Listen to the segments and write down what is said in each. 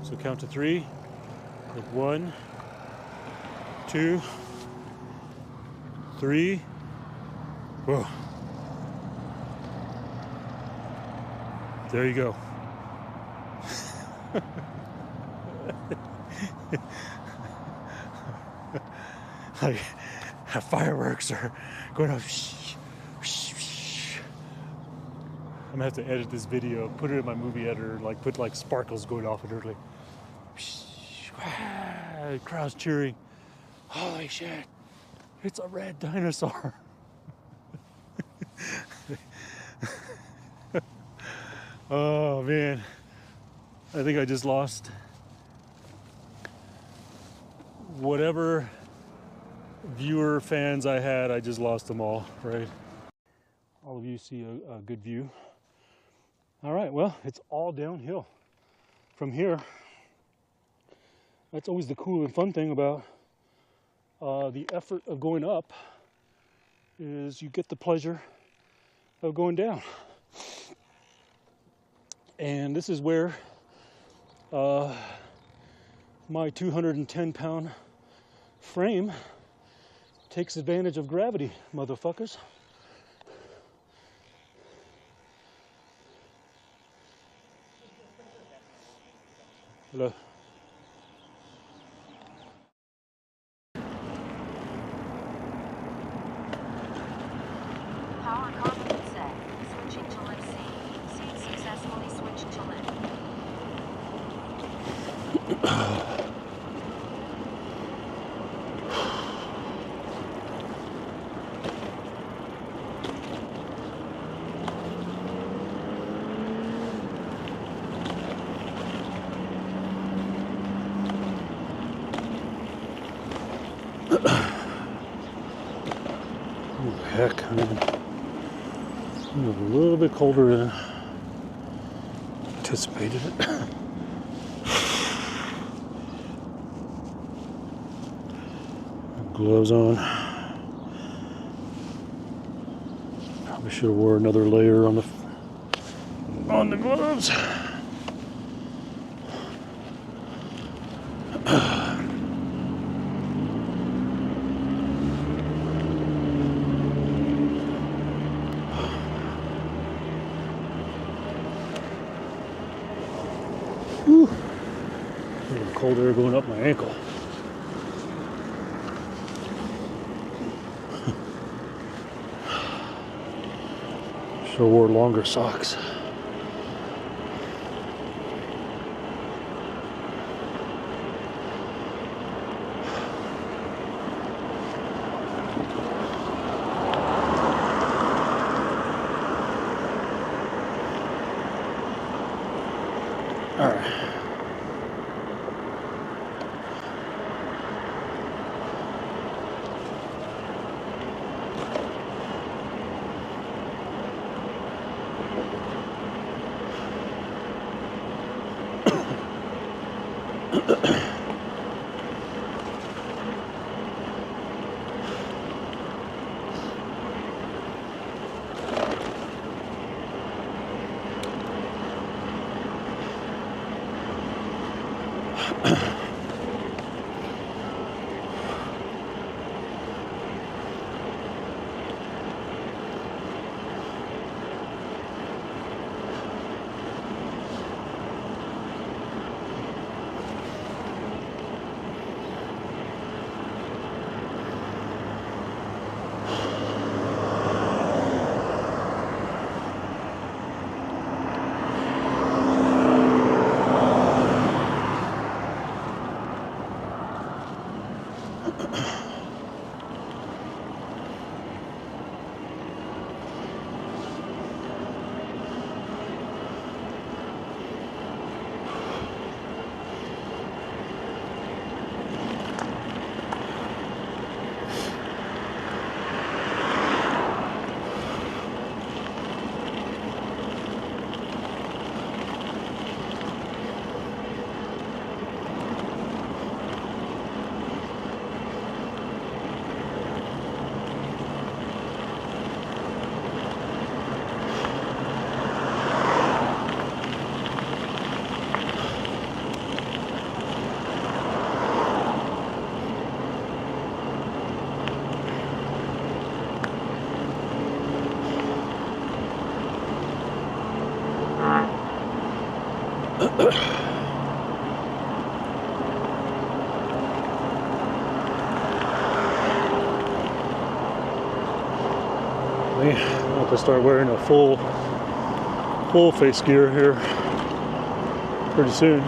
So count to 3. Like 1, 2, 3. Whoa. There you go. Like fireworks are going off. I'm gonna have to edit this video, put it in my movie editor, like put like sparkles going off and like crowds cheering. Holy shit, it's a red dinosaur. Oh man, I think I just lost whatever viewer fans I had. I just lost them all, right? All of you see a good view. All right, well, it's all downhill from here. That's always the cool and fun thing about the effort of going up, is you get the pleasure of going down. And this is where my 210-pound frame takes advantage of gravity, motherfuckers. Hello. Power complement set. Switching to left C. Seat successfully switched to left. Oh, heck, I mean, it's a little bit colder than anticipated it. Gloves on. Probably should have wore another layer on the gloves. Whew. A little cold air going up my ankle. Should have wore longer socks. All right. I'll have to start wearing a full face gear here pretty soon.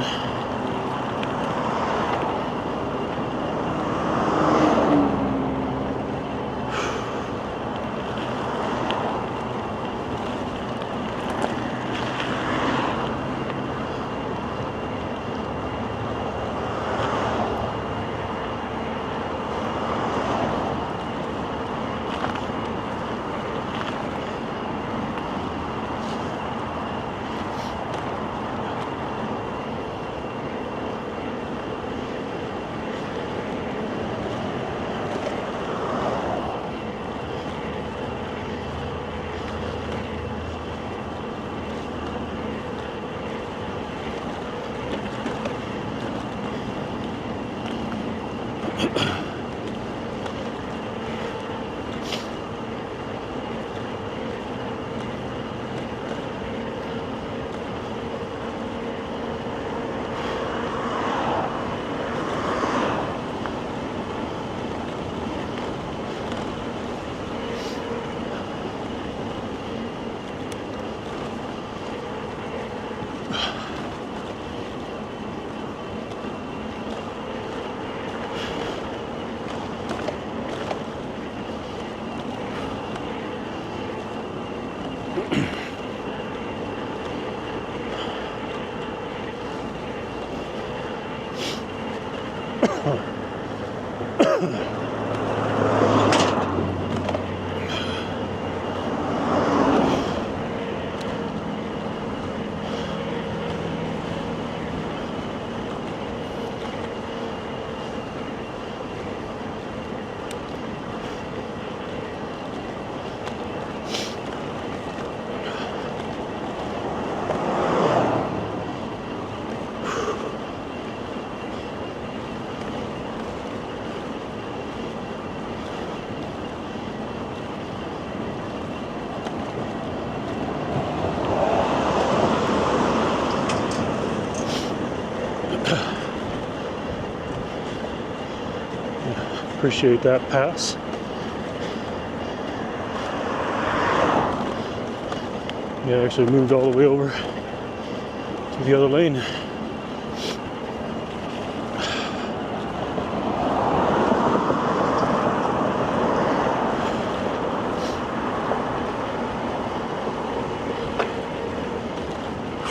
Appreciate that pass. Yeah, I actually moved all the way over to the other lane.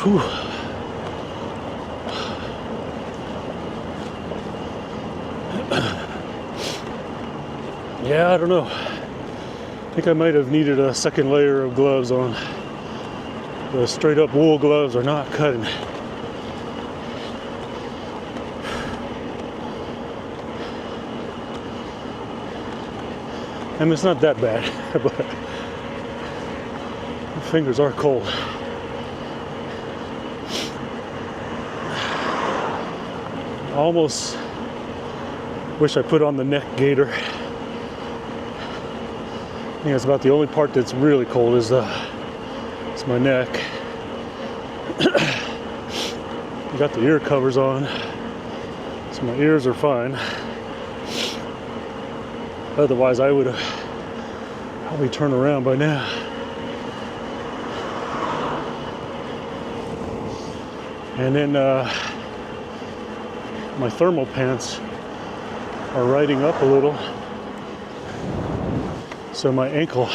Whew. Yeah, I don't know. I think I might have needed a second layer of gloves on. The straight up wool gloves are not cutting. I mean, it's not that bad, but my fingers are cold. I almost wish I put on the neck gaiter. I think that's about the only part that's really cold is it's my neck. I got the ear covers on, so my ears are fine. Otherwise, I would have probably turned around by now. And then my thermal pants are riding up a little, so my ankle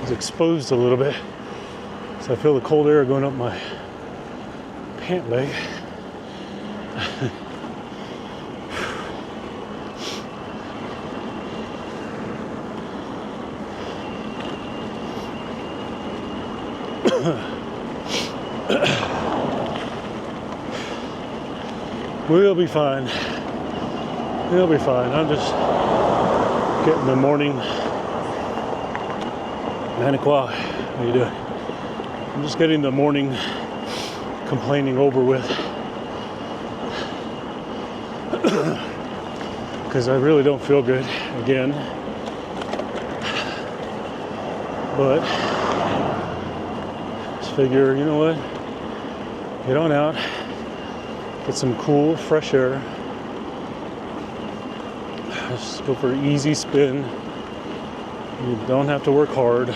is exposed a little bit. So I feel the cold air going up my pant leg. We'll be fine. We'll be fine. I'm just getting the morning 9 o'clock. How you doing? I'm just getting the morning complaining over with. Because I really don't feel good again. But just figure, you know what? Get on out. Get some cool, fresh air. Just go for an easy spin. You don't have to work hard.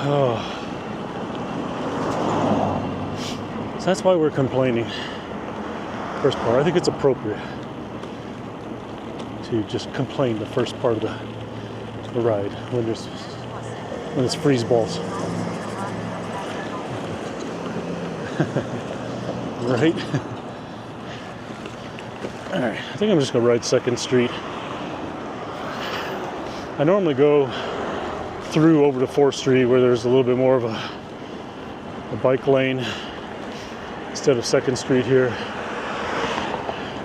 Oh. So that's why we're complaining. First part, I think it's appropriate to just complain the first part of the ride when it's freeze balls. Right? Alright, I think I'm just gonna ride 2nd Street. I normally go through over to 4th Street where there's a little bit more of a bike lane instead of 2nd Street here.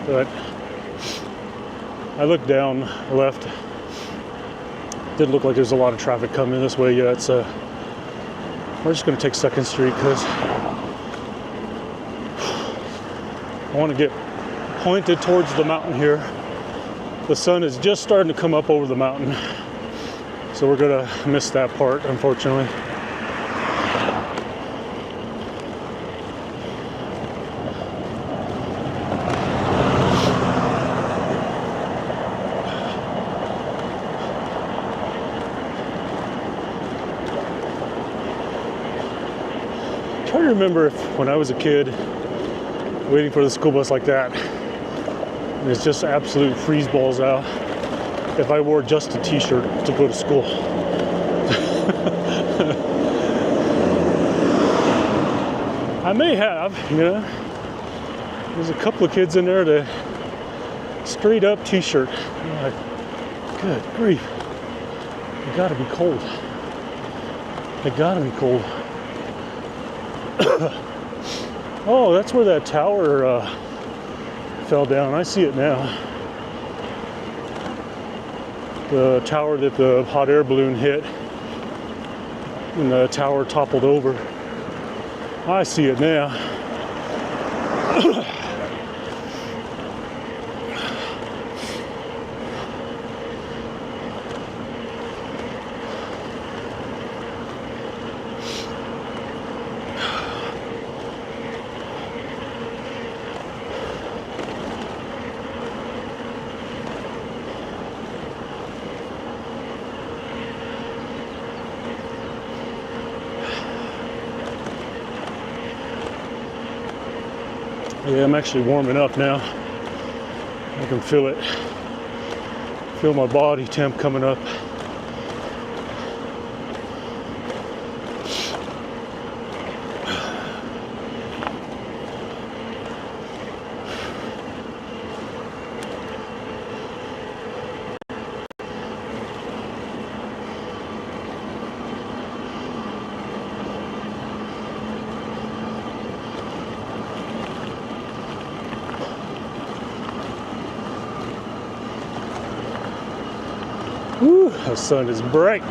But I looked down left. Didn't look like there's a lot of traffic coming this way yet, so we're just going to take 2nd Street because I want to get pointed towards the mountain here. The sun is just starting to come up over the mountain, so we're going to miss that part, unfortunately. I try to remember if when I was a kid waiting for the school bus like that, and it's just absolute freeze balls out, if I wore just a t-shirt to go to school. I may have, you know. There's a couple of kids in there that straight up t-shirt. I'm like, good grief. They gotta be cold. They gotta be cold. Oh, that's where that tower fell down. I see it now. The tower that the hot air balloon hit and the tower toppled over. I see it now. Yeah, I'm actually warming up now. I can feel it. Feel my body temp coming up. Woo, the sun is bright.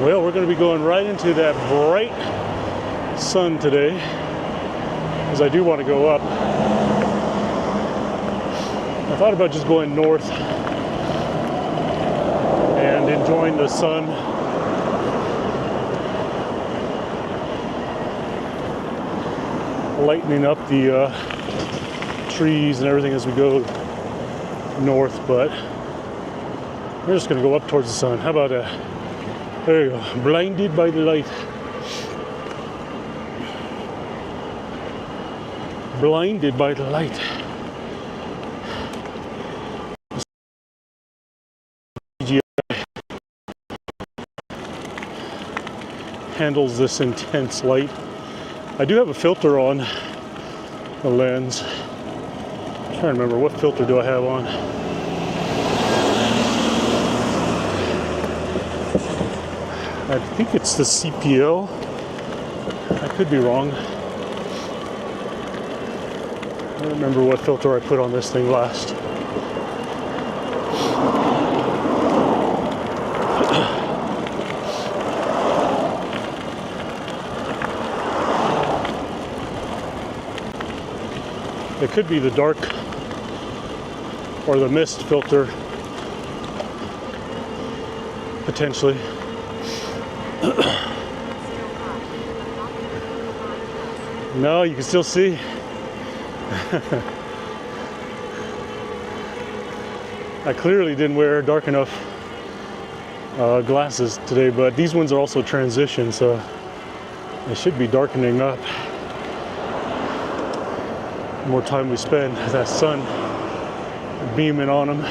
Well, we're going to be going right into that bright sun today, because I do want to go up. I thought about just going north and enjoying the sun. Lightening up the trees and everything as we go north, but we're just going to go up towards the sun. How about that? There you go. Blinded by the light. Blinded by the light. Handles this intense light. I do have a filter on the lens. I'm trying to remember, what filter do I have on? I think it's the CPL. I could be wrong. I don't remember what filter I put on this thing last. It could be the dark or the mist filter, potentially. No, you can still see. I clearly didn't wear dark enough glasses today, but these ones are also transition, so they should be darkening up. The more time we spend, that sun beaming on them.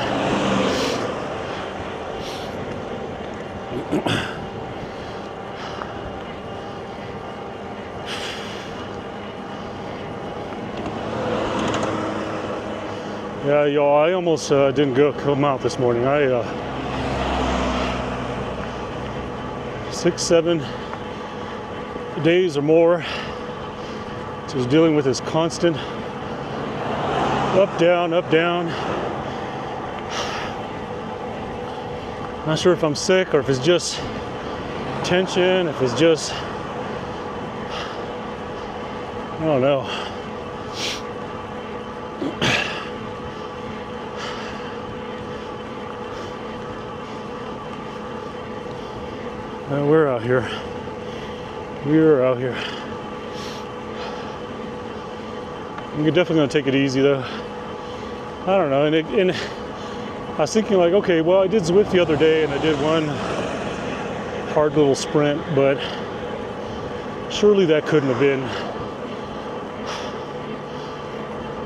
Yeah, y'all, I almost didn't come out this morning. 6-7 days or more, just dealing with this constant up, down, up, down. Not sure if I'm sick or if it's just tension, if it's just, I don't know. We're out here. We're out here. I'm definitely gonna take it easy though. I don't know, and I was thinking like, okay, well, I did Zwift the other day and I did one hard little sprint, but surely that couldn't have been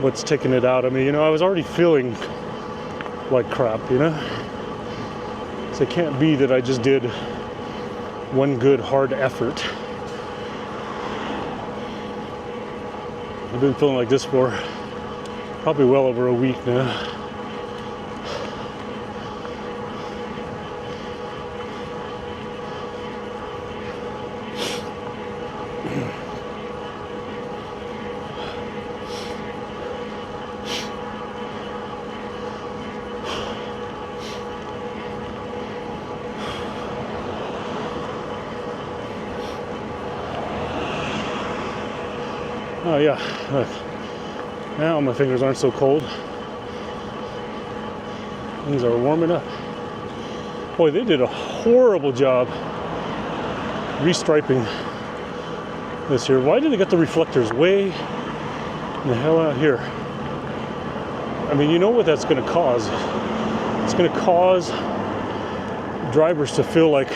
what's taking it out of me. You know, I was already feeling like crap, you know? So it can't be that I just did one good hard effort. I've been feeling like this for probably well over a week now. Oh yeah, look. Now my fingers aren't so cold. Things are warming up. Boy, they did a horrible job restriping this here. Why did they get the reflectors way the hell out here? I mean, you know what that's going to cause. It's going to cause drivers to feel like,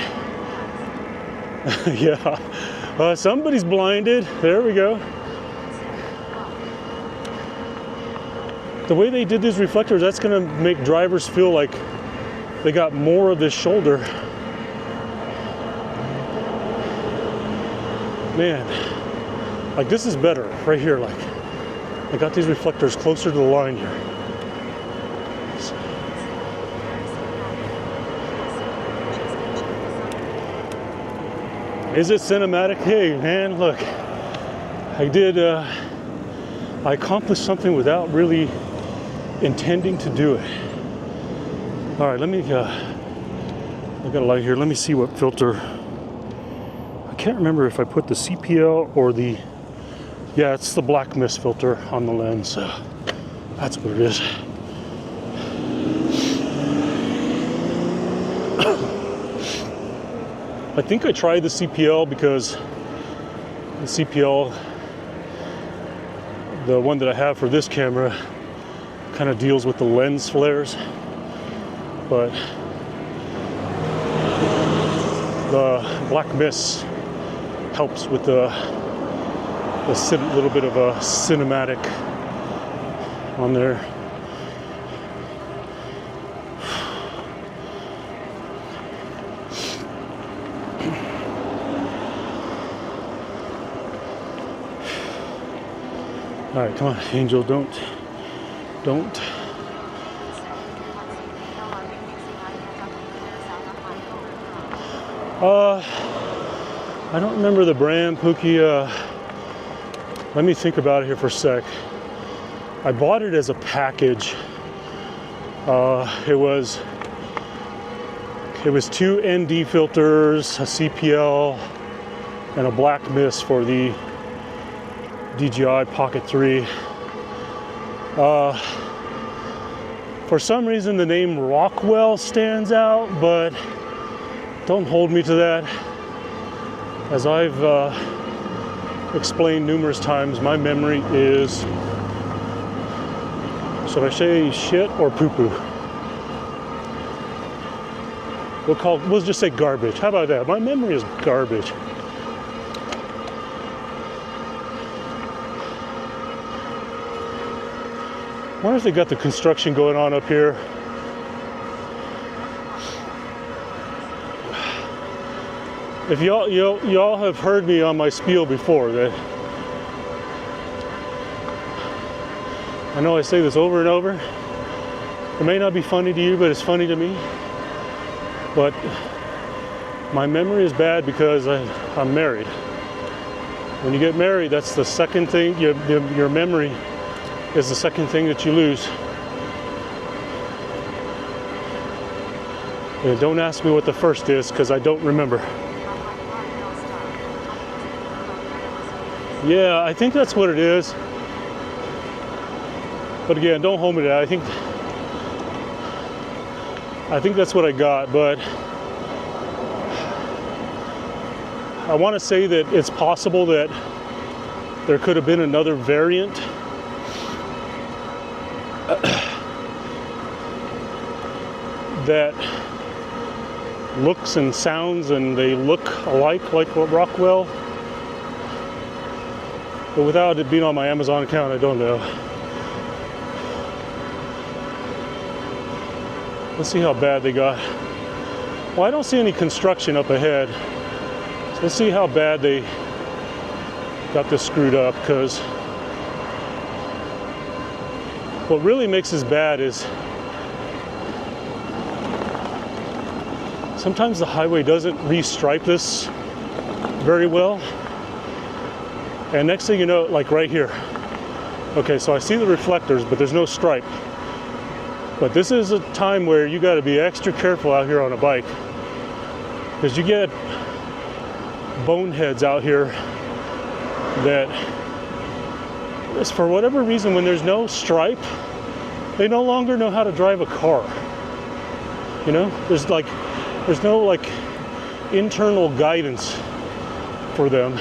yeah, somebody's blinded. There we go. The way they did these reflectors, that's going to make drivers feel like they got more of this shoulder. Man, like this is better right here. Like I got these reflectors closer to the line here. Is it cinematic? Hey man, look, I accomplished something without really intending to do it. All right, let me, I got a light here. Let me see what filter. I can't remember if I put the CPL or the, yeah, it's the black mist filter on the lens. That's what it is. I think I tried the CPL because the CPL, the one that I have for this camera, kind of deals with the lens flares, but the black mist helps with the little bit of a cinematic on there. All right, come on, Angel, don't. I don't remember the brand, Pookie. Let me think about it here for a sec. I bought it as a package. It was 2 ND filters, a CPL, and a black mist for the DJI Pocket 3. For some reason the name Rockwell stands out, but don't hold me to that. As I've explained numerous times, my memory is, should I say shit or poo-poo? We'll just say garbage. How about that? My memory is garbage. I wonder if they got the construction going on up here. If y'all have heard me on my spiel before, that I know I say this over and over. It may not be funny to you, but it's funny to me. But my memory is bad because I'm married. When you get married, that's the second thing. Your memory is the second thing that you lose. And don't ask me what the first is, because I don't remember. Yeah, I think that's what it is. But again, don't hold me to that. I think that's what I got, but I want to say that it's possible that there could have been another variant that looks and sounds and they look alike, like what Rockwell. But without it being on my Amazon account, I don't know. Let's see how bad they got. Well, I don't see any construction up ahead. So let's see how bad they got this screwed up, because what really makes this bad is sometimes the highway doesn't restripe this very well. And next thing you know, like right here. Okay, so I see the reflectors, but there's no stripe. But this is a time where you got to be extra careful out here on a bike, because you get boneheads out here that, for whatever reason, when there's no stripe, they no longer know how to drive a car. You know, there's like, there's no like internal guidance for them.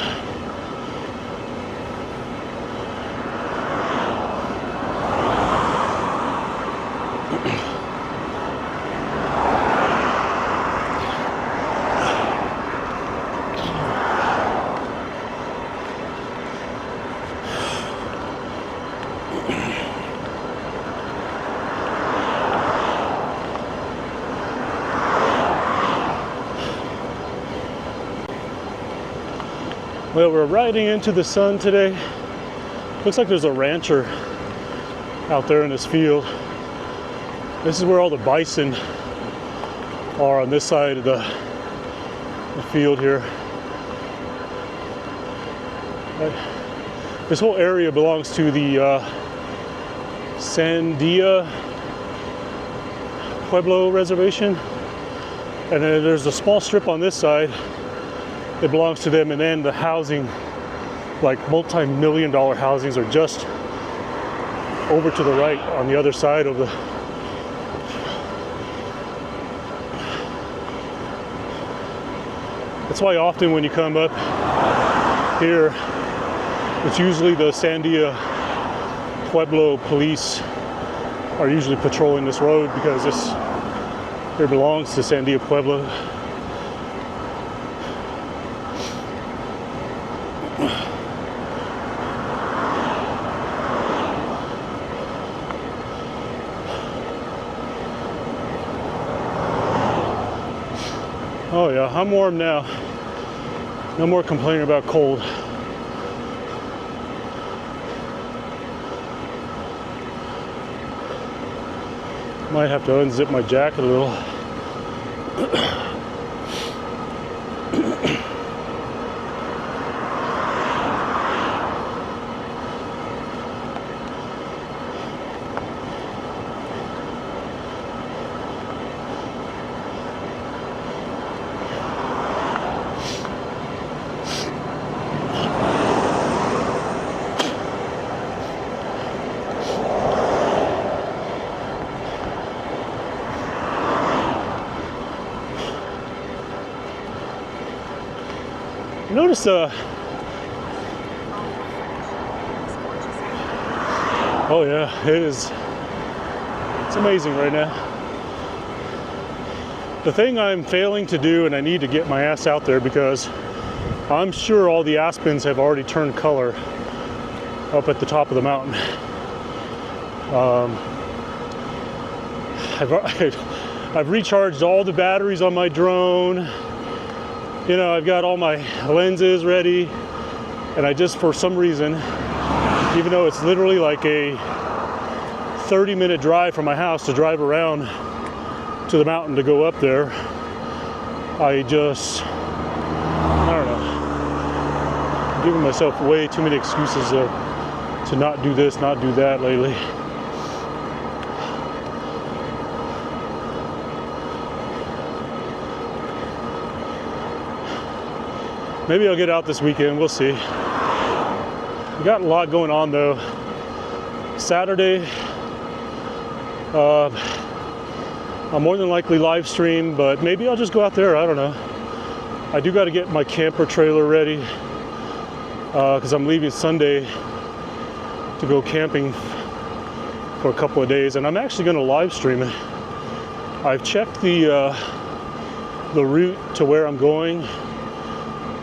Well, we're riding into the sun today. Looks like there's a rancher out there in this field. This is where all the bison are on this side of the field here. This whole area belongs to the Sandia Pueblo Reservation. And then there's a small strip on this side that belongs to them, and then the housing, like multi-million-dollar housings, are just over to the right on the other side of the. That's why often when you come up here, it's usually the Sandia Pueblo police are usually patrolling this road, because this here belongs to Sandia Pueblo. Oh yeah, I'm warm now. No more complaining about cold. Might have to unzip my jacket a little. Notice oh yeah, it's amazing right now. The thing I'm failing to do, and I need to get my ass out there, because I'm sure all the aspens have already turned color up at the top of the mountain. I've recharged all the batteries on my drone. You know, I've got all my lenses ready, and I just, for some reason, even though it's literally like a 30-minute drive from my house to drive around to the mountain to go up there, I don't know, I'm giving myself way too many excuses to not do this, not do that lately. Maybe I'll get out this weekend, we'll see. We got a lot going on though. Saturday, I'll more than likely live stream, but maybe I'll just go out there, I don't know. I do got to get my camper trailer ready, because I'm leaving Sunday to go camping for a couple of days, and I'm actually going to live stream it. I've checked the route to where I'm going,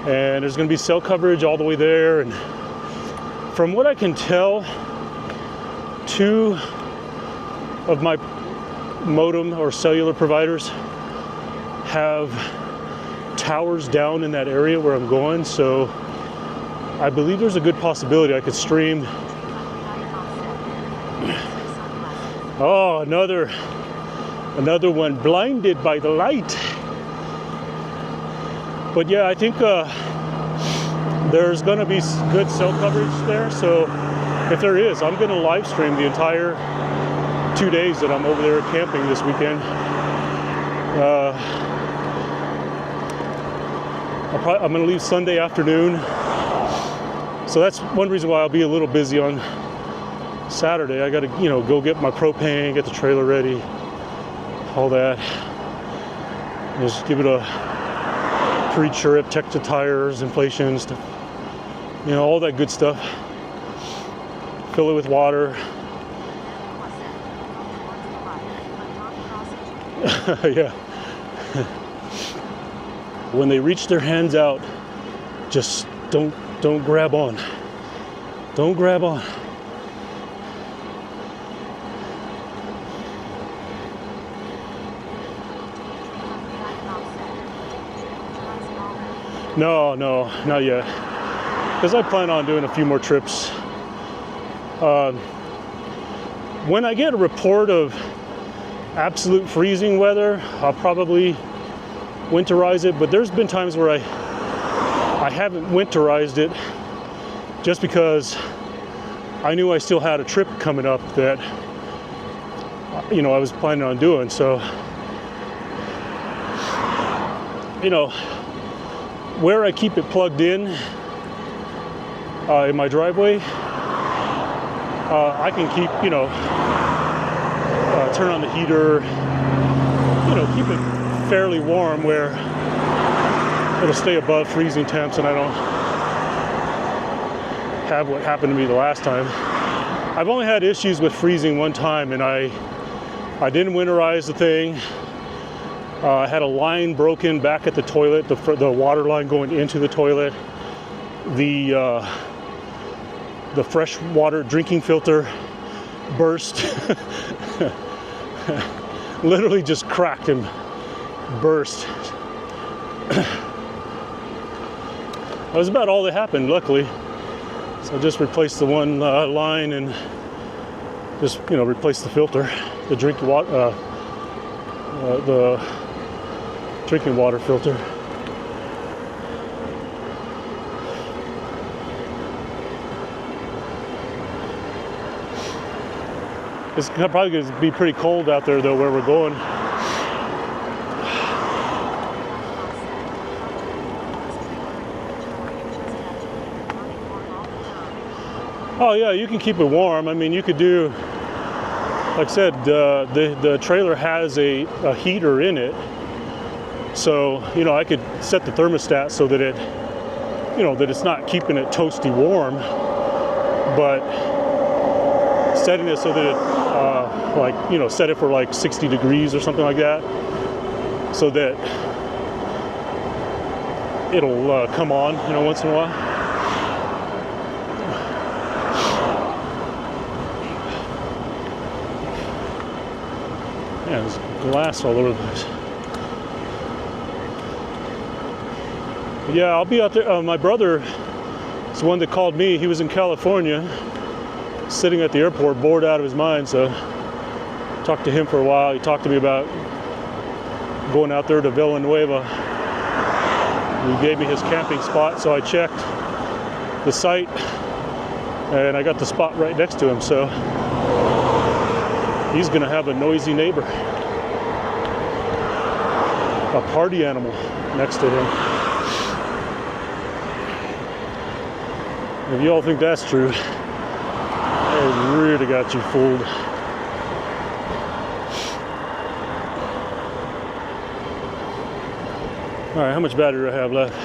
and there's going to be cell coverage all the way there, and from what I can tell, 2 of my modem or cellular providers have towers down in that area where I'm going, so I believe there's a good possibility I could stream. Oh, another one blinded by the light. But yeah, I think there's going to be good cell coverage there. So if there is, I'm going to live stream the entire 2 days that I'm over there camping this weekend. I'm going to leave Sunday afternoon. So that's one reason why I'll be a little busy on Saturday. I got to, go get my propane, get the trailer ready, all that. Just give it a pre-trip, check the tires, inflation stuff, you know, all that good stuff. Fill it with water. Yeah. When they reach their hands out, just don't grab on. Don't grab on. No, not yet. Because I plan on doing a few more trips. When I get a report of absolute freezing weather, I'll probably winterize it. But there's been times where I haven't winterized it just because I knew I still had a trip coming up that, you know, I was planning on doing. So, you know, where I keep it plugged in my driveway, I can keep, you know, turn on the heater, you know, keep it fairly warm where it'll stay above freezing temps and I don't have what happened to me the last time. I've only had issues with freezing one time, and I didn't winterize the thing. I had a line broken back at the toilet, the water line going into the toilet. The fresh water drinking filter burst. Literally just cracked and burst. That was about all that happened, luckily. So I just replaced the one line and just, you know, replaced the filter, the drinking water filter. It's probably going to be pretty cold out there, though, where we're going. Oh yeah, you can keep it warm. I mean, you could do, like I said, the trailer has a heater in it. So, you know, I could set the thermostat so that it, you know, that it's not keeping it toasty warm, but setting it so that it, like, you know, set it for like 60 degrees or something like that, so that it'll come on, you know, once in a while. Yeah, there's glass all over the place. Yeah, I'll be out there. My brother is the one that called me. He was in California, sitting at the airport, bored out of his mind. So talked to him for a while. He talked to me about going out there to Villanueva. He gave me his camping spot, so I checked the site, and I got the spot right next to him. So he's gonna have a noisy neighbor, a party animal next to him. If you all think that's true, I really got you fooled. All right, how much battery do I have left?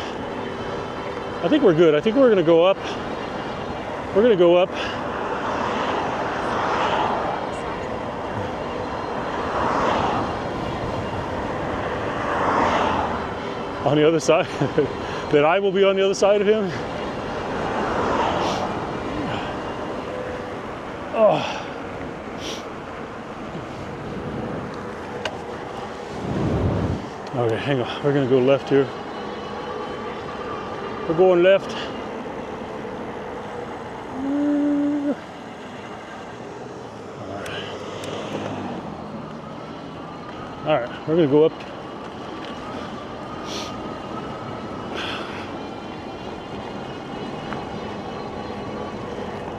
I think we're good. I think we're gonna go up. We're gonna go up. On the other side? That I will be on the other side of him? Oh. Okay, hang on. We're gonna go left here. We're going left. All right, we're gonna go up.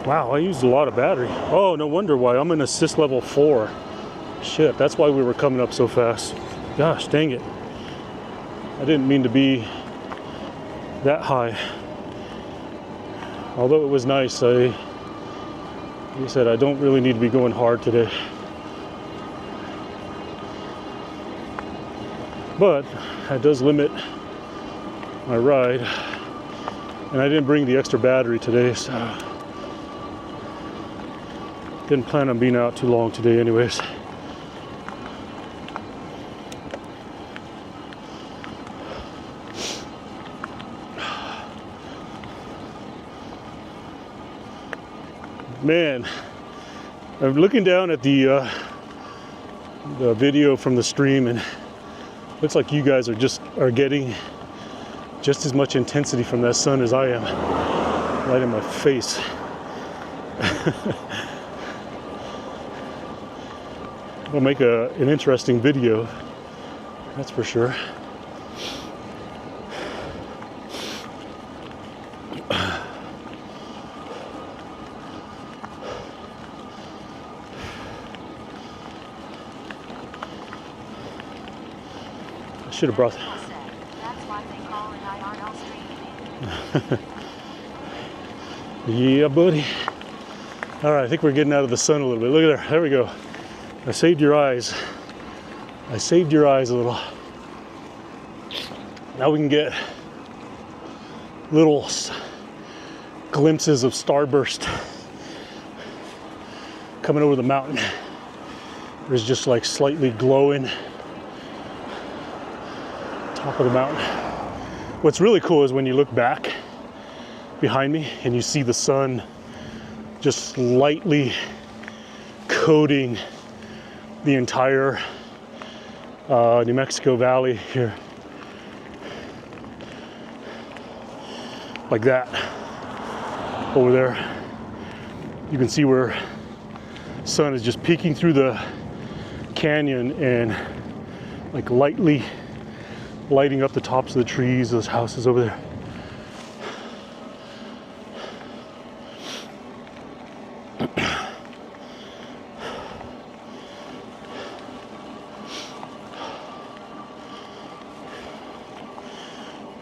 Wow, I used a lot of battery. Oh, no wonder why. I'm in assist level 4. Shit, that's why we were coming up so fast. Gosh, dang it. I didn't mean to be that high. Although it was nice, like I said, I don't really need to be going hard today. but that does limit my ride. And I didn't bring the extra battery today, so didn't plan on being out too long today anyways. Man, I'm looking down at the video from the stream, and looks like you guys are getting just as much intensity from that sun as I am, right in my face. It'll make an interesting video, that's for sure. Should have brought. That's why they call it IRL streaming. Yeah, buddy. All right, I think we're getting out of the sun a little bit. Look at there. There we go. I saved your eyes. I saved your eyes a little. Now we can get little glimpses of starburst coming over the mountain. There's just like slightly glowing top of the mountain. What's really cool is when you look back behind me and you see the sun just lightly coating the entire New Mexico Valley here, like that. Over there you can see where the sun is just peeking through the canyon and like lightly lighting up the tops of the trees, those houses over there.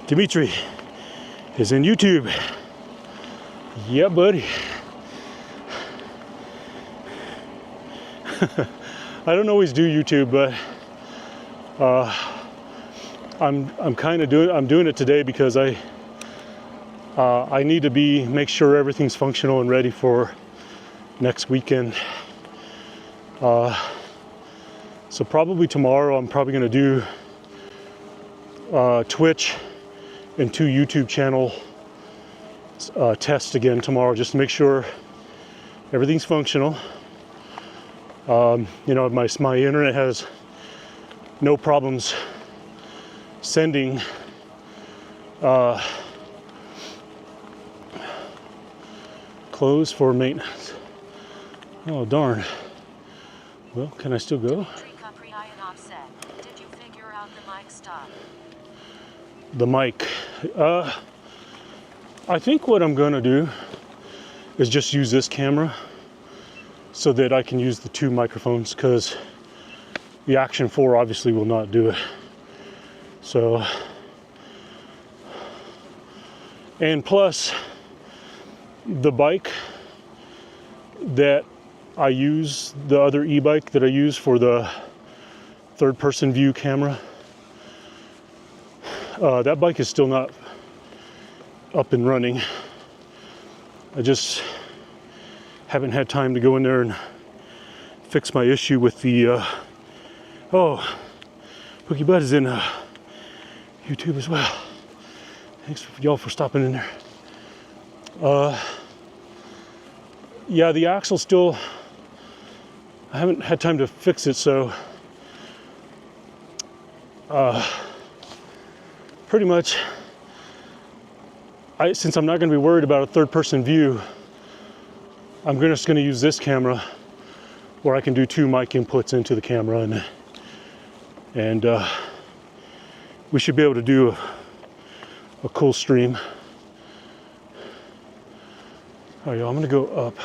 Dimitri is in YouTube. Yeah, buddy. I don't always do YouTube, but I'm kind of doing it today because I need to make sure everything's functional and ready for next weekend. So probably tomorrow I'm probably going to do Twitch and 2 YouTube channel tests again tomorrow, just to make sure everything's functional. You know, my internet has no problems sending clothes for maintenance. Oh darn. Well, can I still go? Did you figure out the mic stuff? The mic. I think what I'm gonna do is just use this camera so that I can use the 2 microphones, because the Action 4 obviously will not do it. So, and plus the bike that I use, the other e-bike that I use for the 3rd-person view camera, that bike is still not up and running. I just haven't had time to go in there and fix my issue with the oh, Pookie Bud is in YouTube as well. Thanks for y'all for stopping in there. Yeah, the axle still, I haven't had time to fix it, so pretty much, since I'm not going to be worried about a 3rd-person view, I'm just going to use this camera where I can do 2 mic inputs into the camera, and we should be able to do a cool stream. All right, y'all, I'm going to go up.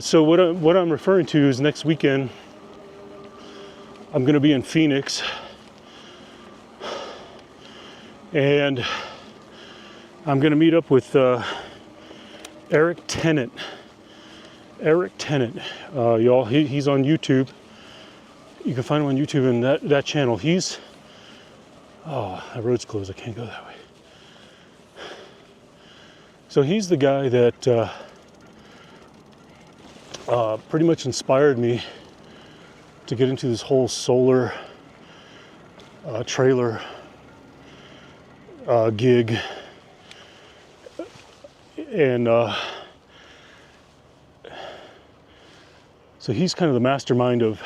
So what I'm referring to is next weekend I'm going to be in Phoenix, and I'm going to meet up with Eric Tennant Eric Tennant, y'all. He's on YouTube. You can find him on YouTube and that channel. Oh, that road's closed. I can't go that way. So he's the guy that pretty much inspired me to get into this whole solar trailer gig. And so he's kind of the mastermind of,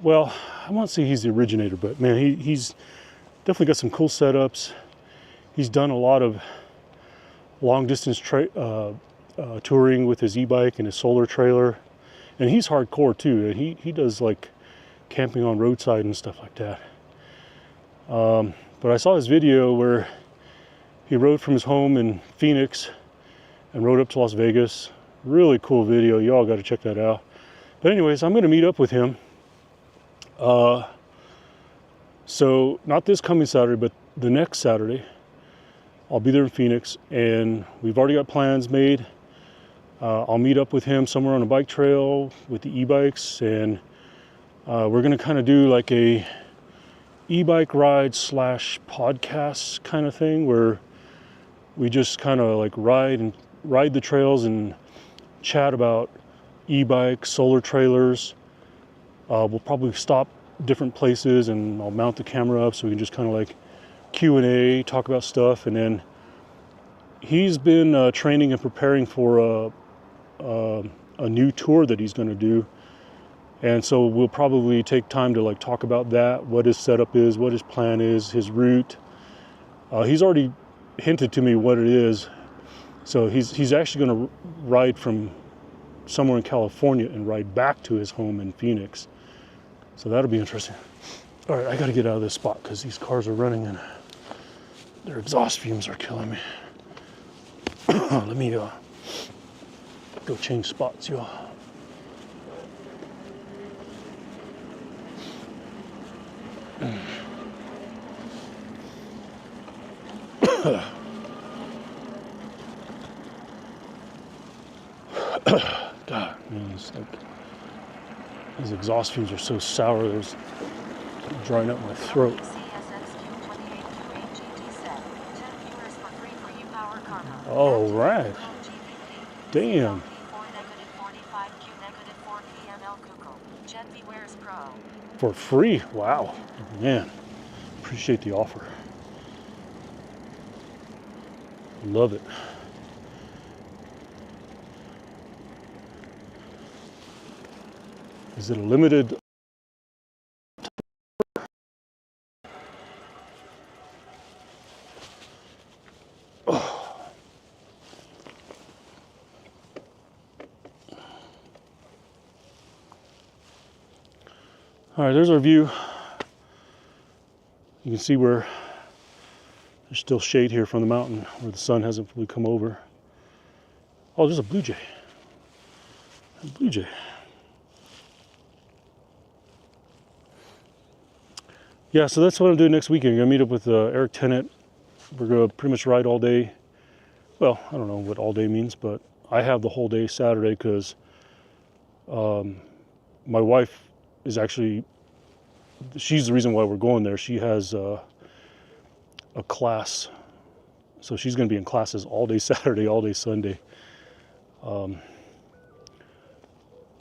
well, I won't say he's the originator, but man, he's definitely got some cool setups. He's done a lot of long distance touring with his e-bike and his solar trailer. And he's hardcore too. And he does like camping on roadside and stuff like that. But I saw his video where he rode from his home in Phoenix and rode up to Las Vegas. Really cool video. Y'all got to check that out. But anyways, I'm going to meet up with him. So not this coming Saturday, but the next Saturday, I'll be there in Phoenix, and we've already got plans made. I'll meet up with him somewhere on a bike trail with the e-bikes, and we're going to kind of do like a e-bike ride / podcast kind of thing where we just kind of like ride the trails and chat about e-bikes, solar trailers. We'll probably stop different places and I'll mount the camera up so we can just kind of like Q&A, talk about stuff. And then he's been training and preparing for a new tour that he's going to do. And so we'll probably take time to like talk about that, what his setup is, what his plan is, his route. He's already hinted to me what it is. So he's actually going to ride from somewhere in California and ride back to his home in Phoenix. So that'll be interesting. All right, I got to get out of this spot because these cars are running and their exhaust fumes are killing me. Let me go change spots, y'all. God, man, it's like these exhaust fumes are so sour. There's drying up my throat. All right. Damn. For free? Wow. Man, appreciate the offer. Love it. Is it a limited? All right, there's our view. You can see where there's still shade here from the mountain where the sun hasn't fully come over. Oh, there's a blue jay. A blue jay. Yeah, so that's what I'm doing next weekend. I'm gonna meet up with Eric Tennant. We're gonna pretty much ride all day. Well, I don't know what all day means, but I have the whole day Saturday because my wife is actually, she's the reason why we're going there. She has a class, so she's going to be in classes all day Saturday, all day Sunday.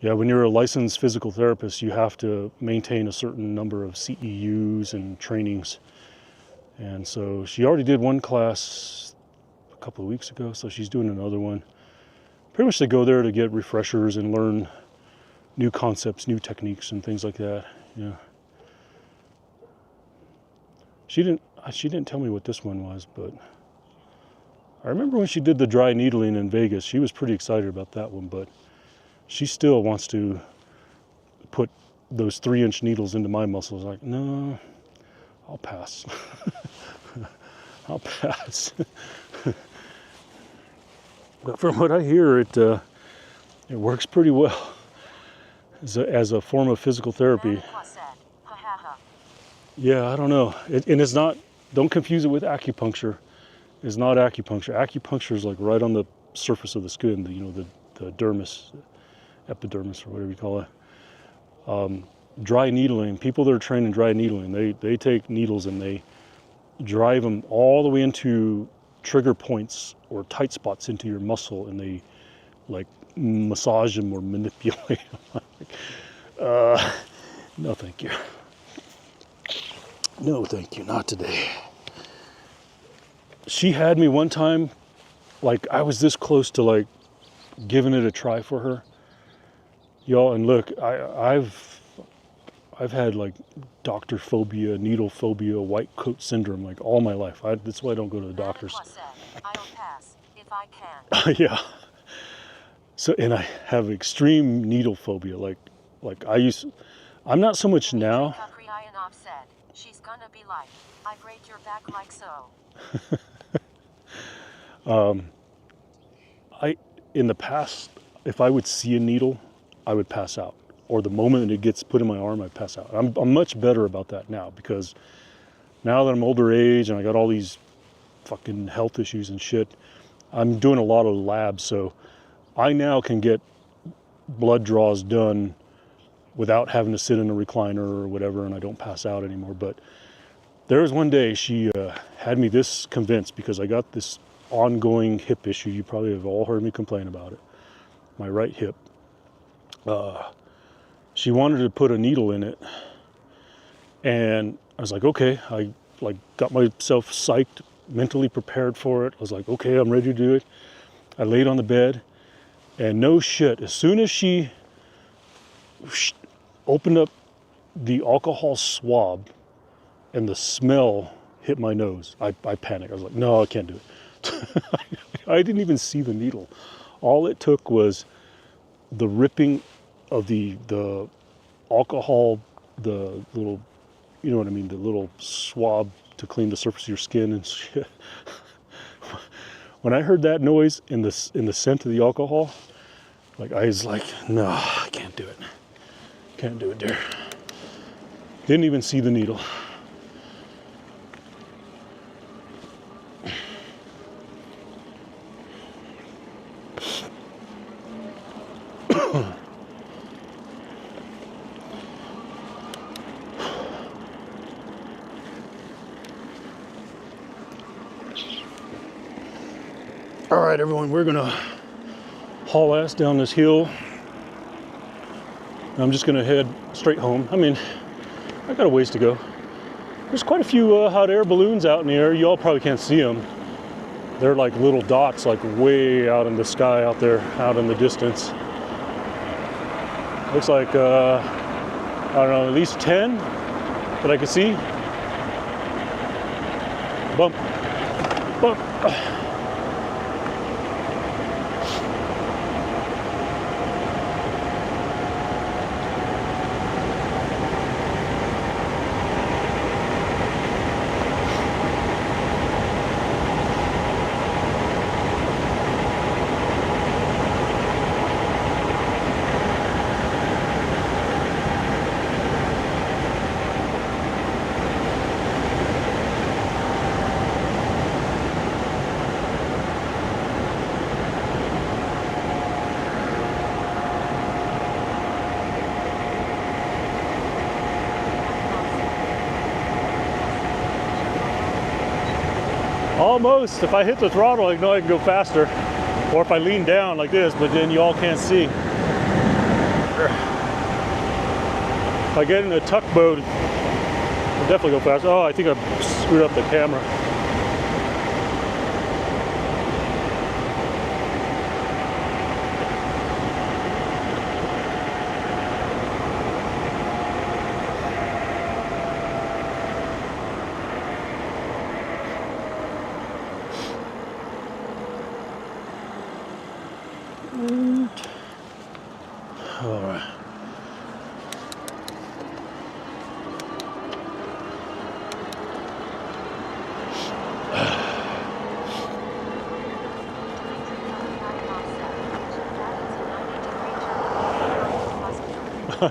Yeah, when you're a licensed physical therapist, you have to maintain a certain number of CEUs and trainings. And so she already did one class a couple of weeks ago, so she's doing another one. Pretty much they go there to get refreshers and learn new concepts, new techniques, and things like that. Yeah. She didn't tell me what this one was, but I remember when she did the dry needling in Vegas, she was pretty excited about that one, but she still wants to put those 3-inch needles into my muscles. Like, no, I'll pass. I'll pass. But from what I hear, it works pretty well as a form of physical therapy. Yeah, I don't know. And it's not, don't confuse it with acupuncture. It's not acupuncture. Acupuncture is like right on the surface of the skin, the dermis, epidermis, or whatever you call it. Dry needling, people that are trained in dry needling, they take needles and they drive them all the way into trigger points or tight spots into your muscle, and they like massage them or manipulate them. No thank you. No thank you, not today. She had me one time, like I was this close to like giving it a try for her. Y'all, and look, I've had like doctor phobia, needle phobia, white coat syndrome like all my life. That's why I don't go to the doctors. I'll pass if I can. Yeah. So, and I have extreme needle phobia. Like I'm not so much now. Said, she's gonna be like, I break your back like so. In the past, if I would see a needle, I would pass out. Or the moment it gets put in my arm, I'd pass out. I'm much better about that now, because now that I'm older age and I got all these fucking health issues and shit, I'm doing a lot of labs, so I now can get blood draws done without having to sit in a recliner or whatever, and I don't pass out anymore. But there was one day she had me this convinced, because I got this ongoing hip issue. You probably have all heard me complain about it. My right hip. She wanted to put a needle in it, and I was like, okay. I like got myself psyched, mentally prepared for it. I was like, okay, I'm ready to do it. I laid on the bed, and no shit, as soon as she opened up the alcohol swab and the smell hit my nose, I panicked. I was like, no, I can't do it. I didn't even see the needle. All it took was the ripping of the alcohol, the little, you know what I mean, the little swab to clean the surface of your skin and shit. When I heard that noise in the scent of the alcohol, like I was like, no, I can't do it. Can't do it, dear. Didn't even see the needle. All right, everyone, we're gonna haul ass down this hill. I'm just gonna head straight home. I mean, I got a ways to go. There's quite a few hot air balloons out in the air. Y'all probably can't see them. They're like little dots, like way out in the sky out there, out in the distance. Looks like, I don't know, at least 10 that I could see. Bump, bump. Almost. If I hit the throttle, I know I can go faster. Or if I lean down like this, but then you all can't see. If I get in a tugboat, I'll definitely go faster. Oh, I think I screwed up the camera. All right.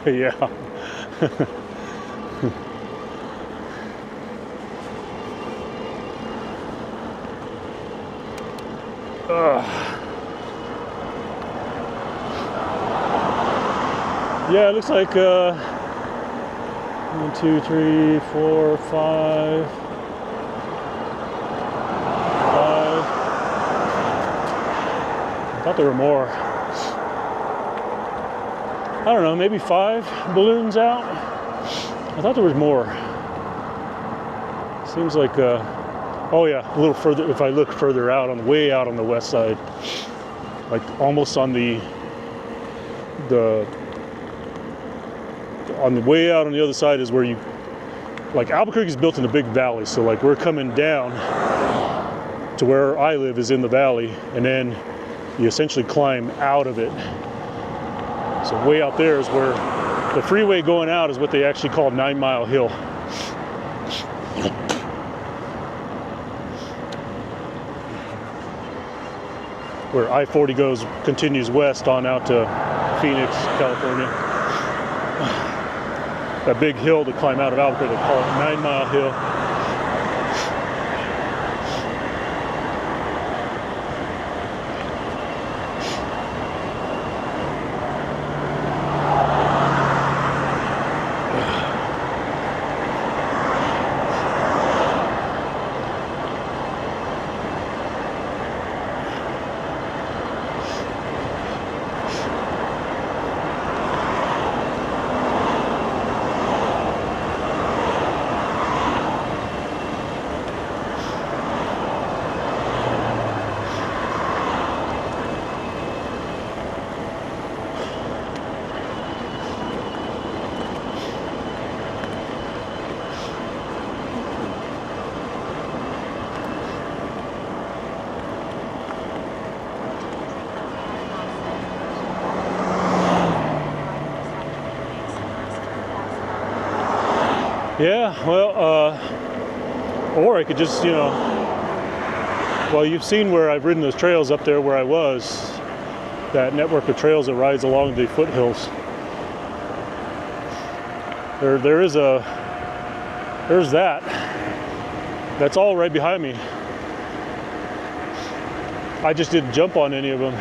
Yeah. Yeah, it looks like 1, 2, 3, 4, 5. I thought there were more. I don't know, maybe 5 balloons out. I thought there was more. Seems like, oh yeah, a little further. If I look further out, way out on the west side, like almost on the way out on the other side is where you, like Albuquerque is built in a big valley, so like we're coming down to where I live is in the valley, and then you essentially climb out of it. So way out there is where the freeway going out is what they actually call 9 Mile Hill. Where I-40 continues west on out to Phoenix, California. That big hill to climb out of Albuquerque, they call it 9 Mile Hill. Yeah, well, or I could just, well, you've seen where I've ridden those trails up there where I was, that network of trails that rides along the foothills. There's that. That's all right behind me. I just didn't jump on any of them.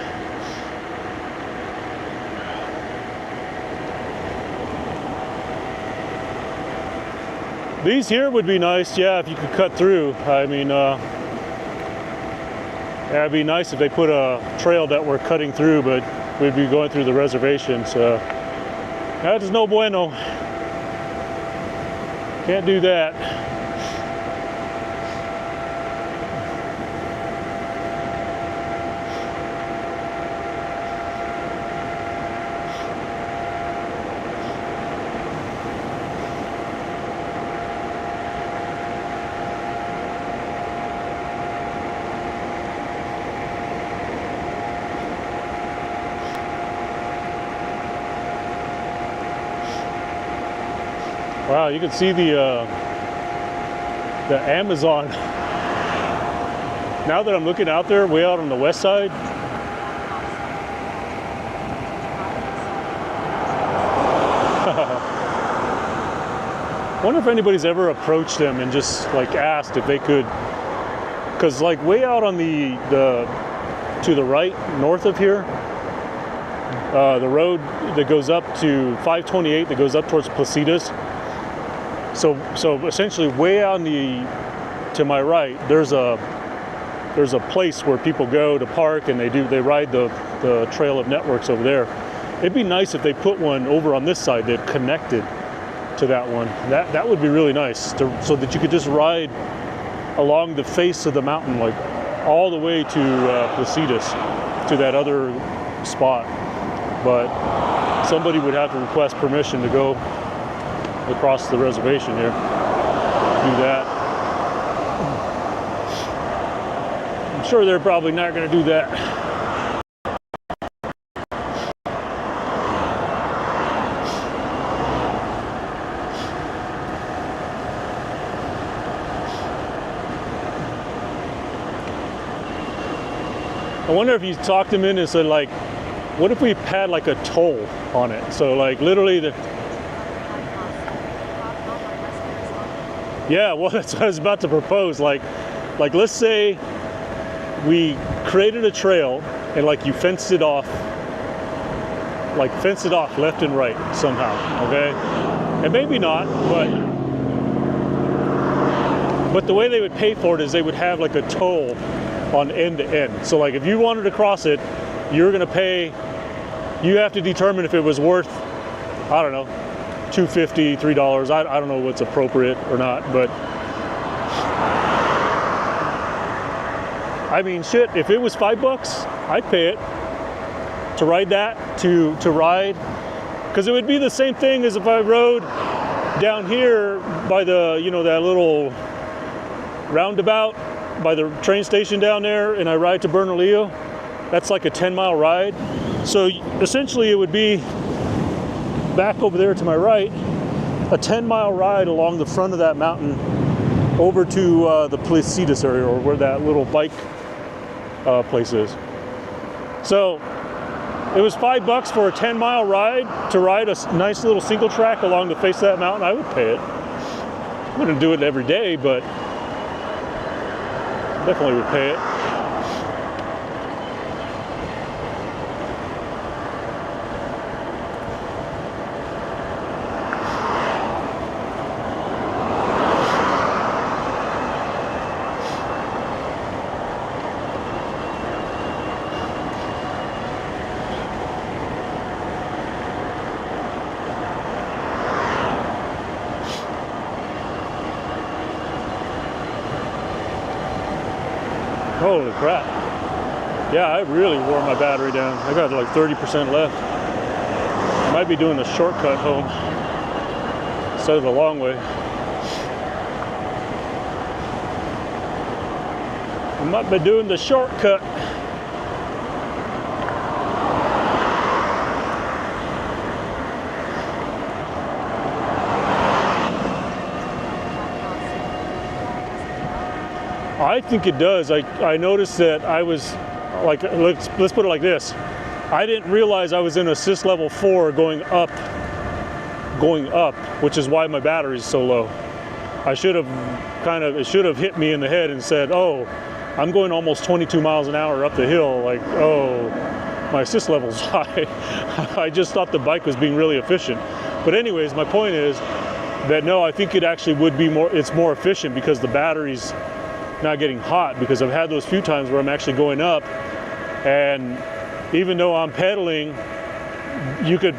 These here would be nice, yeah, if you could cut through. I mean, yeah, it'd be nice if they put a trail that we're cutting through, but we'd be going through the reservation, so that is no bueno. Can't do that. Wow, you can see the Amazon. Now that I'm looking out there, way out on the west side, wonder if anybody's ever approached them and just like asked if they could, because like way out on the to the right, north of here, the road that goes up to 528 that goes up towards Placitas. So essentially, way on to my right, there's a place where people go to park and they ride the trail of networks over there. It'd be nice if they put one over on this side that connected to that one. That would be really nice, so that you could just ride along the face of the mountain, like all the way to Placitas, to that other spot. But somebody would have to request permission to go across the reservation here, do that. I'm sure they're probably not going to do that. I wonder if you talked them in and said, like, what if we had like a toll on it? So like literally yeah, well, that's what I was about to propose. Like let's say we created a trail and like you fenced it off like fence it off left and right somehow, okay? And maybe not, but the way they would pay for it is they would have like a toll on end to end. So like if you wanted to cross it, you're gonna pay, you have to determine if it was worth, I don't know, $2.50, $3. I don't know what's appropriate or not, but I mean, shit, if it was $5, I'd pay it to ride that, to ride, because it would be the same thing as if I rode down here by the, you know, that little roundabout by the train station down there, and I ride to Bernalillo. That's like a 10-mile ride. So essentially it would be back over there to my right, a 10-mile ride along the front of that mountain over to the Placitas area, or where that little bike place is. So it was $5 for a 10-mile ride to ride a nice little single track along the face of that mountain. I would pay it. I wouldn't do it every day, but definitely would pay it. Holy crap. Yeah, I really wore my battery down. I got like 30% left. I might be doing a shortcut home instead of the long way. I might be doing the shortcut. I think it does. I noticed that I was like, let's put it like this. I didn't realize I was in assist level 4 going up, which is why my battery is so low. I should have it should have hit me in the head and said, oh, I'm going almost 22 miles an hour up the hill. Like, oh, my assist level's high. I just thought the bike was being really efficient. But anyways, my point is that no, I think it actually would be it's more efficient because the battery's not getting hot, because I've had those few times where I'm actually going up, and even though I'm pedaling, you can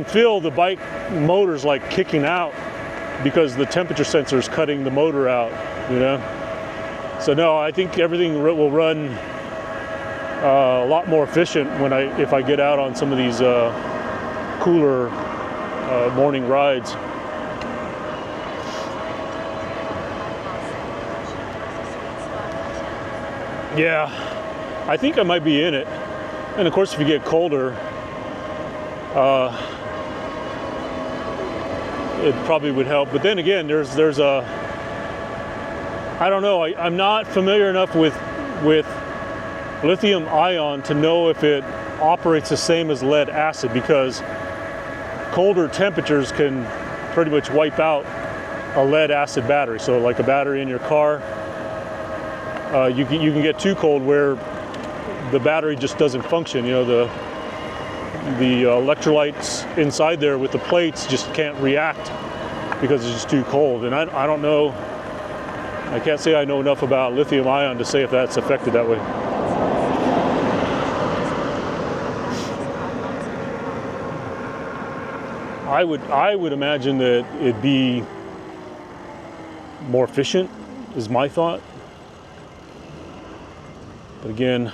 feel the bike motors like kicking out because the temperature sensor is cutting the motor out, you know? So no, I think everything will run a lot more efficient if I get out on some of these cooler morning rides. Yeah, I think I might be in it. And of course, if you get colder, it probably would help. But then again, there's a, I don't know, I'm not familiar enough with lithium ion to know if it operates the same as lead acid, because colder temperatures can pretty much wipe out a lead acid battery. So like a battery in your car, you can get too cold where the battery just doesn't function. You know, the electrolytes inside there with the plates just can't react because it's just too cold. And I don't know, I can't say I know enough about lithium ion to say if that's affected that way. I would imagine that it'd be more efficient, is my thought. But again,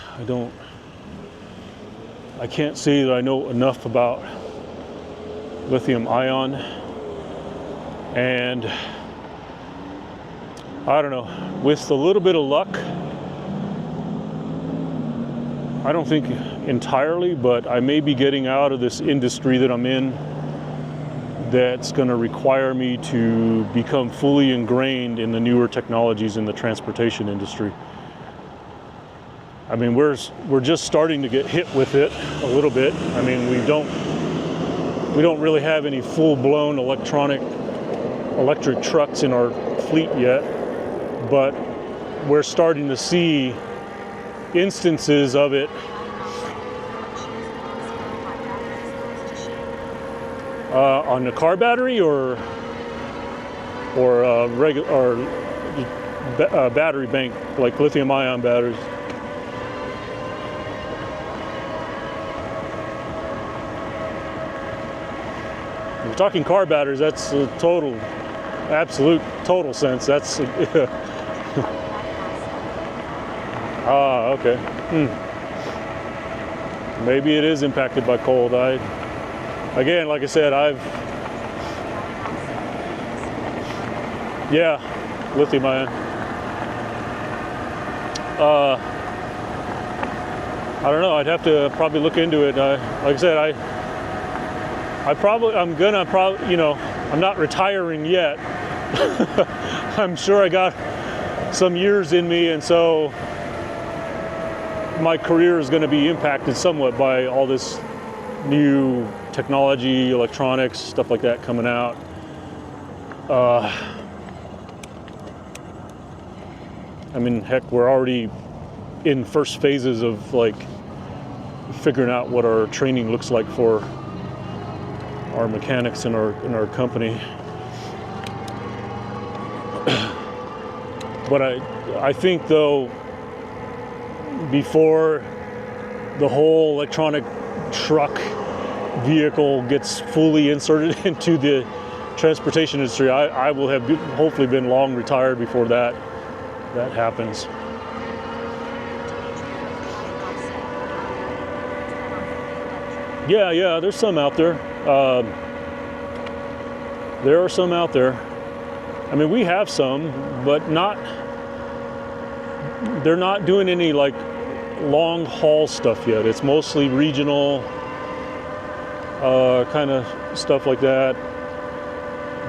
I can't say that I know enough about lithium ion, and I don't know, with a little bit of luck, I don't think entirely, but I may be getting out of this industry that I'm in that's going to require me to become fully ingrained in the newer technologies in the transportation industry. I mean, we're just starting to get hit with it a little bit. I mean, we don't really have any full-blown electric trucks in our fleet yet, but we're starting to see instances of it On the car battery or regular or battery bank, like lithium-ion batteries. If we're talking car batteries, that's a total, absolute, total sense. That's ah, okay. Maybe it is impacted by cold. Again, like I said, yeah, lithium-ion. I don't know. I'd have to probably look into it. Like I said, I'm not retiring yet. I'm sure I got some years in me, and so my career is going to be impacted somewhat by all this new technology, electronics, stuff like that coming out. I mean, heck, we're already in first phases of like figuring out what our training looks like for our mechanics in our company. But I think though, before the whole electronic truck vehicle gets fully inserted into the transportation industry, I will have hopefully been long retired before that happens. Yeah, there's some out there. There are some out there. I mean, we have some, but they're not doing any like long haul stuff yet. It's mostly regional kind of stuff like that.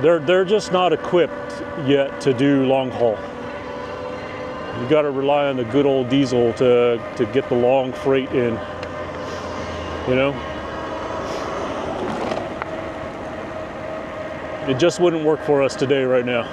They're just not equipped yet to do long haul. You got to rely on the good old diesel to get the long freight in, you know? It just wouldn't work for us today right now.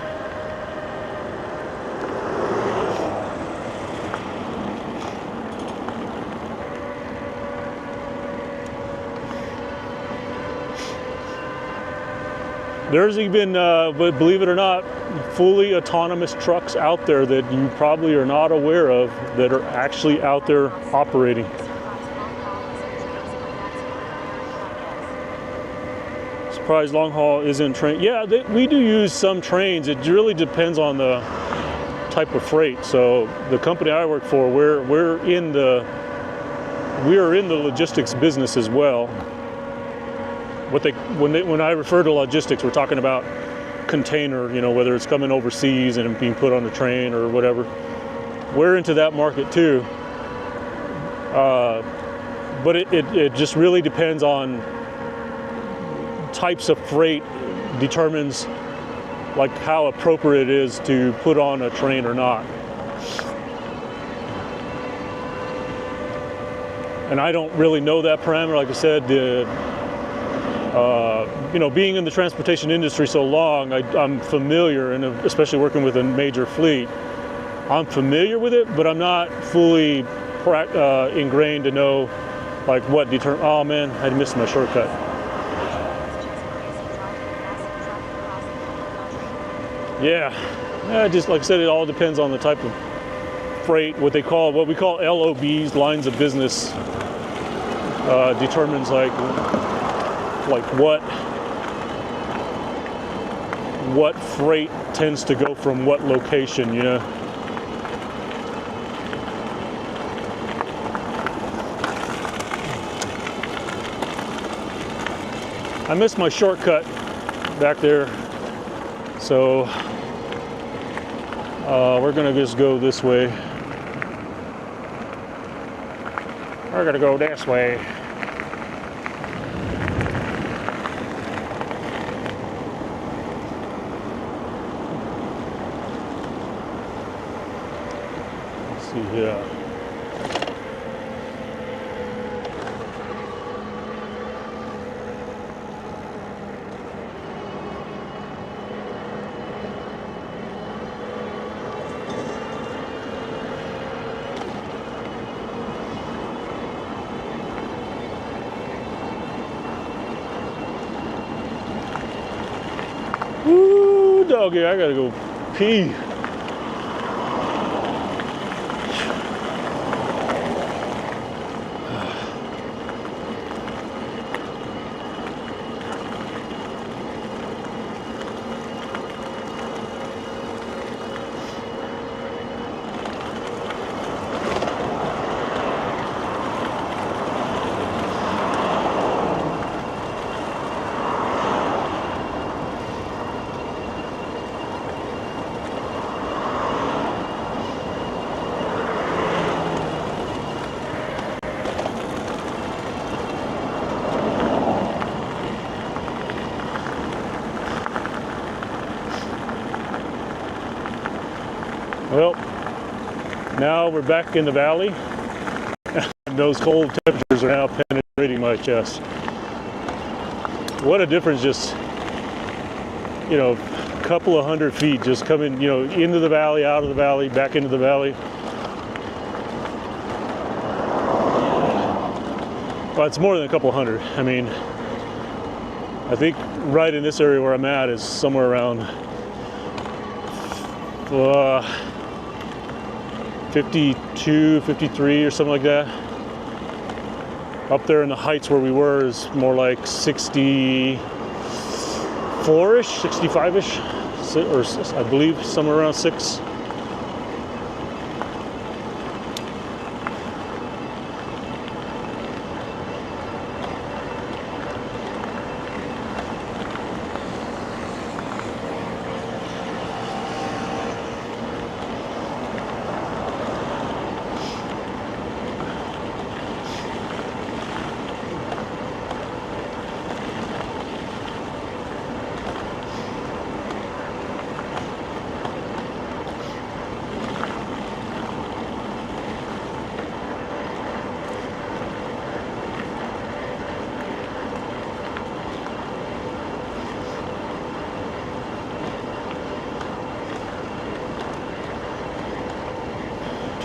There's even, believe it or not, fully autonomous trucks out there that you probably are not aware of that are actually out there operating. Surprise long haul isn't train. Yeah, we do use some trains. It really depends on the type of freight. So the company I work for, we're in the logistics business as well. When I refer to logistics, we're talking about container, you know, whether it's coming overseas and being put on a train or whatever. We're into that market too. But it just really depends on types of freight, determines like how appropriate it is to put on a train or not. And I don't really know that parameter. Like I said, you know, being in the transportation industry so long, I'm familiar, and especially working with a major fleet, I'm familiar with it, but I'm not fully ingrained to know like what determines. Oh man, I missed my shortcut. Yeah, just like I said, it all depends on the type of freight. What we call LOBs, lines of business, determines like what freight tends to go from what location, you know. I missed my shortcut back there, so we're gonna just go this way. We're gonna go this way. Let's see here. Okay, I gotta go pee. Well, now we're back in the valley. Those cold temperatures are now penetrating my chest. What a difference, just, you know, a couple of 100 feet, just coming, you know, into the valley, out of the valley, back into the valley. Well, it's more than a couple of 100. I mean, I think right in this area where I'm at is somewhere around 52, 53 or something like that. Up there in the heights where we were is more like 64-ish, 65-ish, or I believe somewhere around 6.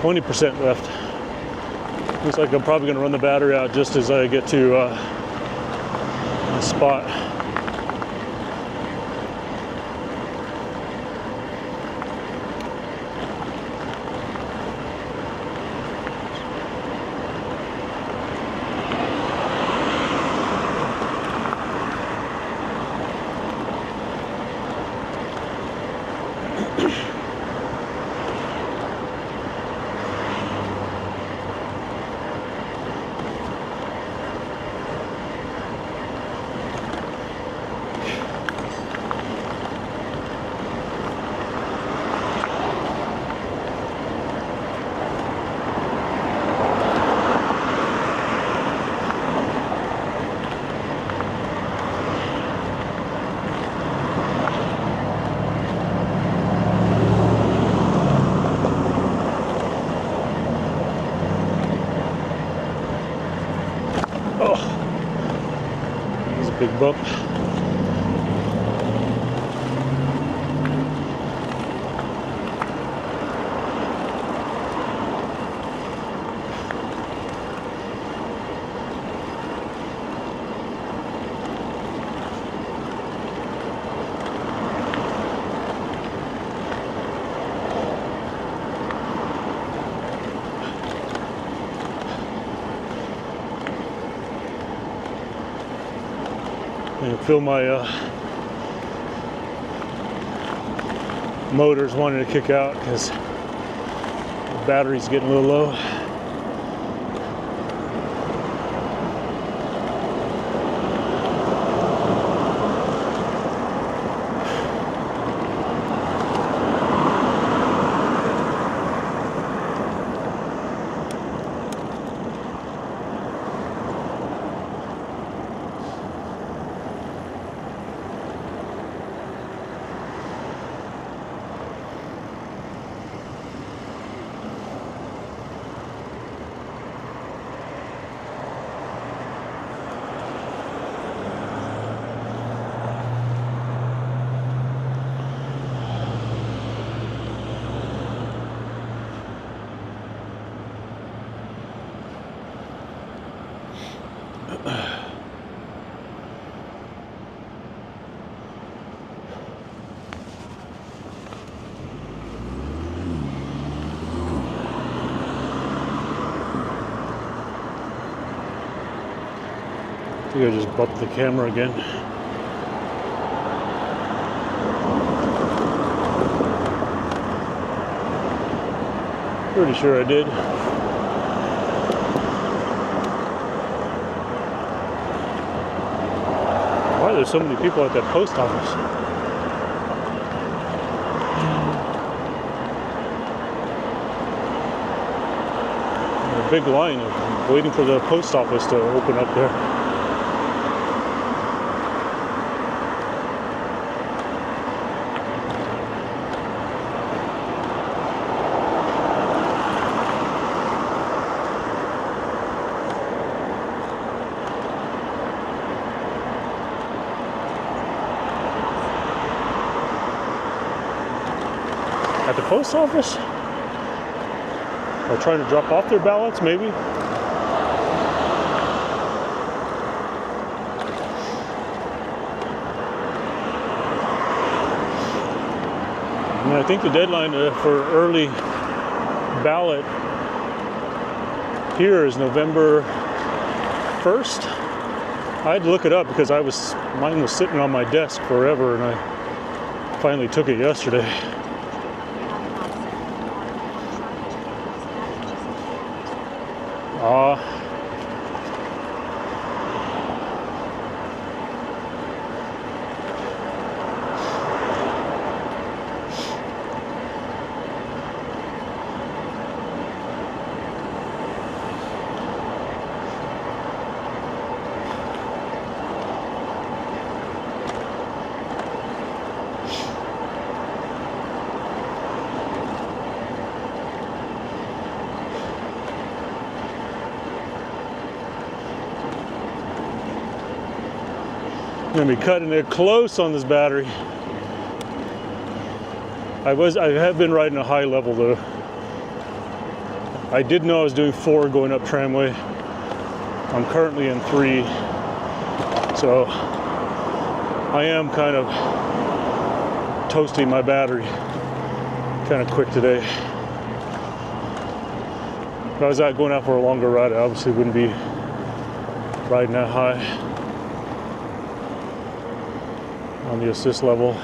%, left. Looks like I'm probably going to run the battery out just as I get to the spot. Big bump. I feel my motor's wanting to kick out because the battery's getting a little low. think I just bumped the camera again. Pretty sure I did. Why are there so many people at that post office? A big line of waiting for the post office to open up there. At the post office? Or trying to drop off their ballots, maybe? And I think the deadline for early ballot here is November 1st. I had to look it up because mine was sitting on my desk forever, and I finally took it yesterday. I'm gonna be cutting it close on this battery. I have been riding a high level though. I did know I was doing 4 going up Tramway. I'm currently in 3, so I am kind of toasting my battery kind of quick today. If I was out going out for a longer ride, I obviously wouldn't be riding that high on the assist level.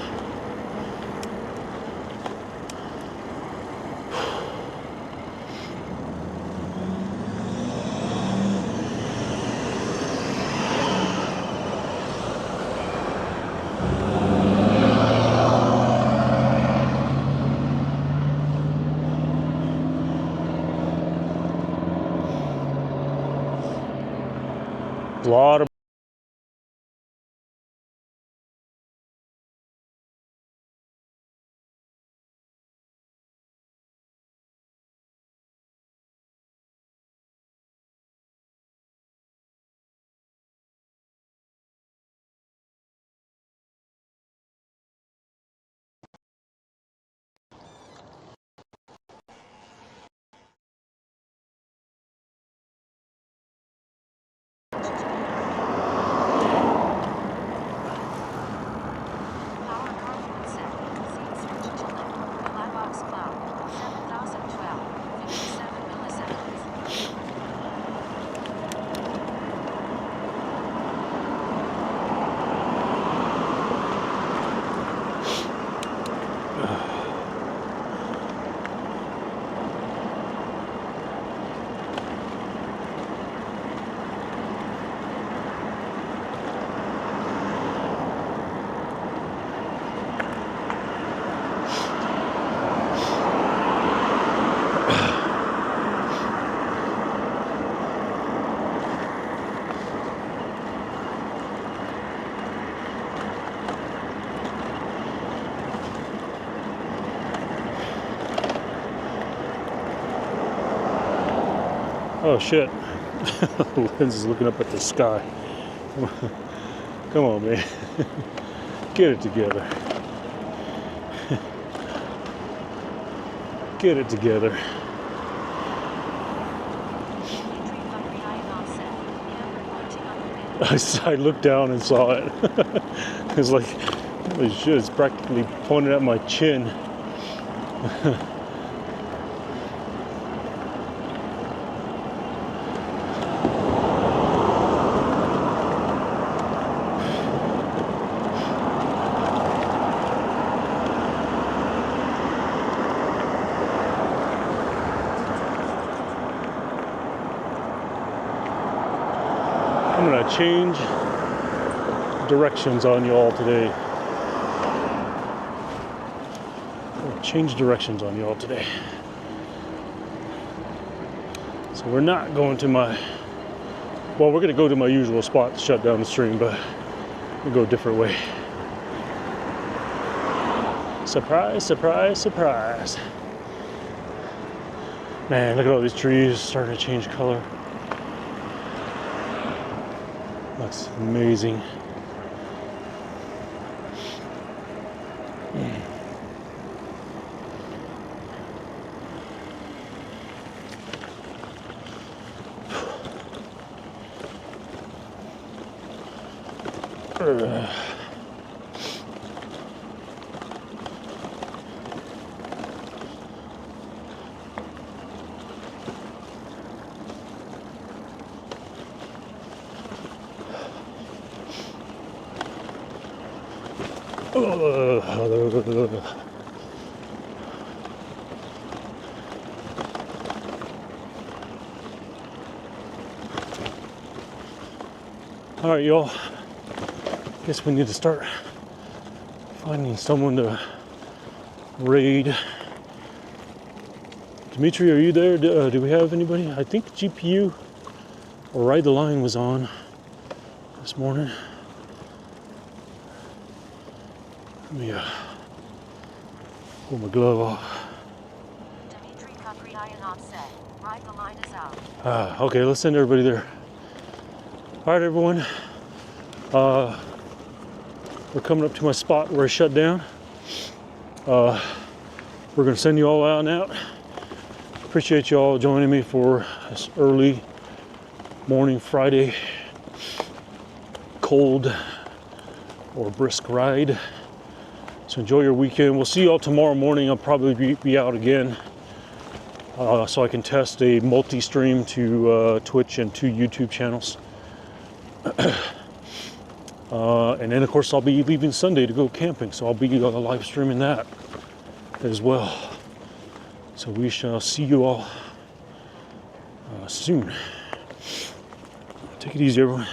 A lot of oh shit. Lens is looking up at the sky. Come on, man. Get it together. Get it together. I looked down and saw it. It's like, holy shit, it's practically pointed at my chin. I'm gonna change directions on y'all today. Change directions on y'all today. So we're not going to my, well, we're gonna go to my usual spot to shut down the stream, but we'll go a different way. Surprise, surprise, surprise. Man, look at all these trees starting to change color. Looks amazing. All right, y'all. Guess we need to start finding someone to raid. Dimitri, are you there? Do we have anybody? I think GPU or Ride the Line was on this morning. Let me pull my glove off. Dimitri Kapriyan offset. Ride the Line is out. Okay, let's send everybody there. All right, everyone. We're coming up to my spot where I shut down. We're gonna send you all out and out. Appreciate you all joining me for this early morning Friday cold or brisk ride. So enjoy your weekend. We'll see you all tomorrow morning. I'll probably be out again so I can test a multi-stream to Twitch and 2 YouTube channels. And then of course I'll be leaving Sunday to go camping, so I'll be live streaming that as well. So we shall see you all soon. Take it easy, everyone.